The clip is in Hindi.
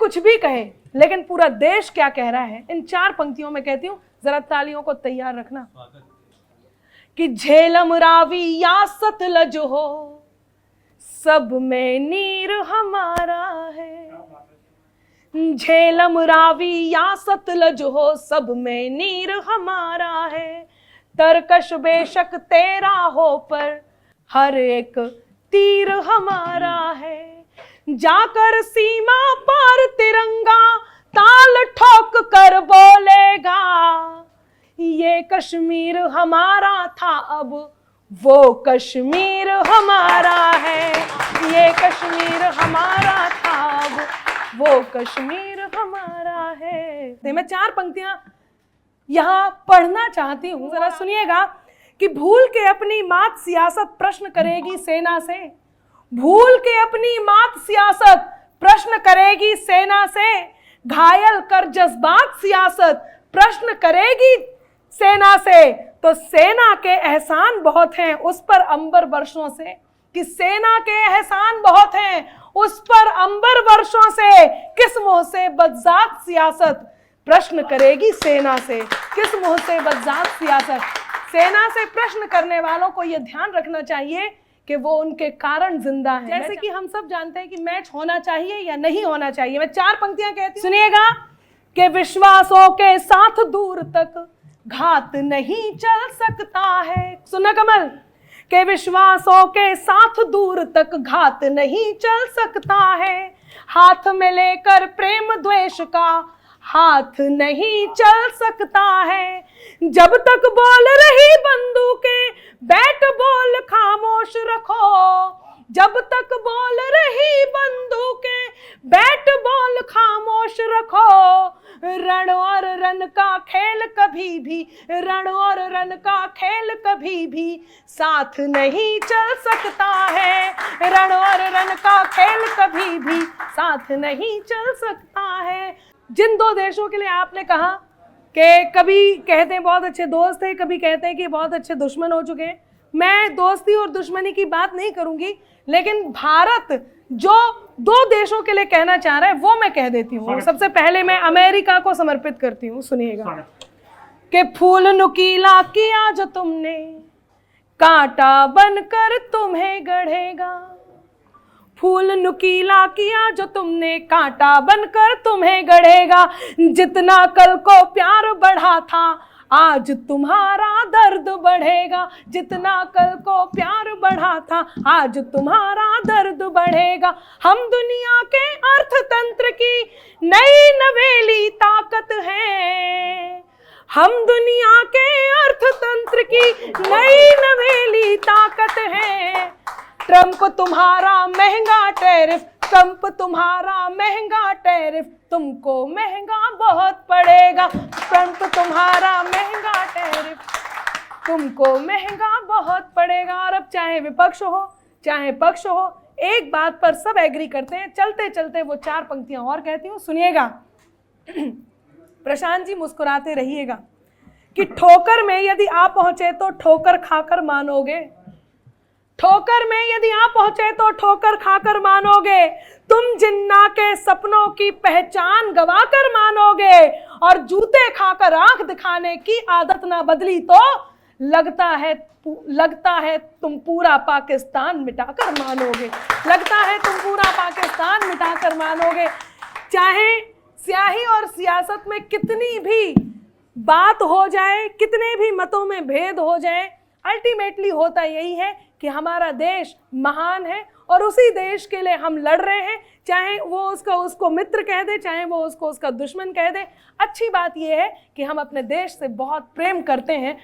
कुछ भी कहे, लेकिन पूरा देश क्या कह रहा है, इन 4 पंक्तियों में कहती हूं, जरा तालियों को तैयार रखना। कि झेलम रावी या सतलज हो, सब में नीर हमारा है। झेलम रावी या सतलज हो, सब में नीर हमारा है। तरकश बेशक तेरा हो, पर हर एक तीर हमारा है। जाकर सीमा पार तिरंगा ताल ठोक कर बोलेगा, ये कश्मीर हमारा था अब वो कश्मीर हमारा है। ये कश्मीर हमारा था अब वो कश्मीर हमारा है। तो मैं 4 पंक्तियां यहां पढ़ना चाहती हूं, जरा सुनिएगा। कि भूल के अपनी मात सियासत प्रश्न करेगी सेना से, भूल के अपनी मात सियासत प्रश्न करेगी सेना से। घायल कर जज्बात सियासत प्रश्न करेगी सेना से। तो सेना के एहसान बहुत हैं उस पर अंबर वर्षों से, कि सेना के एहसान बहुत हैं उस पर अंबर वर्षों से। किस मुंह से बदजात सियासत प्रश्न करेगी सेना से, किस मुंह से बदजात सियासत। सेना से प्रश्न करने वालों को यह ध्यान रखना चाहिए कि वो उनके कारण जिंदा हैं। जैसे कि हम सब जानते हैं कि मैच होना चाहिए या नहीं होना चाहिए। मैं 4 पंक्तियां कहती हूं, सुनिएगा। कि विश्वासों के साथ दूर तक घात नहीं चल सकता है। सुना कमल। के विश्वासों के साथ दूर तक घात नहीं चल सकता है। हाथ में लेकर प्रेम द्वेष का हाथ नहीं चल सकता है। जब तक बोल रही बंदूकें बैट बॉल खामोश रखो। जब तक बोल रही बंदूकें बैट बॉल खामोश रखो। रण और रन का खेल कभी भी, रण और रन का खेल कभी भी साथ नहीं चल सकता है। रण और रन का खेल कभी भी साथ नहीं चल सकता है। जिन 2 देशों के लिए आपने कहा कि कभी कहते हैं बहुत अच्छे दोस्त हैं, कभी कहते हैं कि बहुत अच्छे दुश्मन हो चुके हैं, मैं दोस्ती और दुश्मनी की बात नहीं करूंगी, लेकिन भारत जो 2 देशों के लिए कहना चाह रहा है वो मैं कह देती हूँ। सबसे पहले मैं अमेरिका को समर्पित करती हूँ। सुनिएगा। कि फूल नुकीला किया जो तुमने, कांटा बनकर तुम्हें गढ़ेगा। फूल नुकीला किया जो तुमने, कांटा बनकर तुम्हें गढ़ेगा। जितना कल को प्यार बढ़ा था आज तुम्हारा दर्द बढ़ेगा। जितना कल को प्यार बढ़ा था आज तुम्हारा दर्द बढ़ेगा। हम दुनिया के अर्थतंत्र की नई नवेली ताकत हैं। हम दुनिया के अर्थतंत्र की नई नवेली ताकत हैं। ट्रंप तुम्हारा महंगा टैरिफ, ट्रंप तुम्हारा महंगा टैरिफ तुमको महंगा बहुत पड़ेगा। ट्रंप तुम्हारा महंगा टैरिफ तुमको महंगा बहुत पड़ेगा। और अब चाहे विपक्ष हो चाहे पक्ष हो, एक बात पर सब एग्री करते हैं। चलते चलते वो 4 पंक्तियां और कहती हूँ, सुनिएगा। प्रशांत जी मुस्कुराते रहिएगा। कि ठोकर में यदि आप पहुंचे तो ठोकर खाकर मानोगे। ठोकर में यदि आप पहुंचे तो ठोकर खाकर मानोगे। तुम जिन्ना के सपनों की पहचान गवाकर मानोगे। और जूते खाकर आंख दिखाने की आदत ना बदली तो लगता है तुम पूरा पाकिस्तान मिटाकर मानोगे। लगता है तुम पूरा पाकिस्तान मिटाकर मानोगे। चाहे स्याही और सियासत में कितनी भी बात हो जाए, कितने भी मतों में भेद हो जाए, अल्टीमेटली होता यही है कि हमारा देश महान है और उसी देश के लिए हम लड़ रहे हैं। चाहे वो उसको मित्र कह दे, चाहे वो उसका दुश्मन कह दे। अच्छी बात यह है कि हम अपने देश से बहुत प्रेम करते हैं।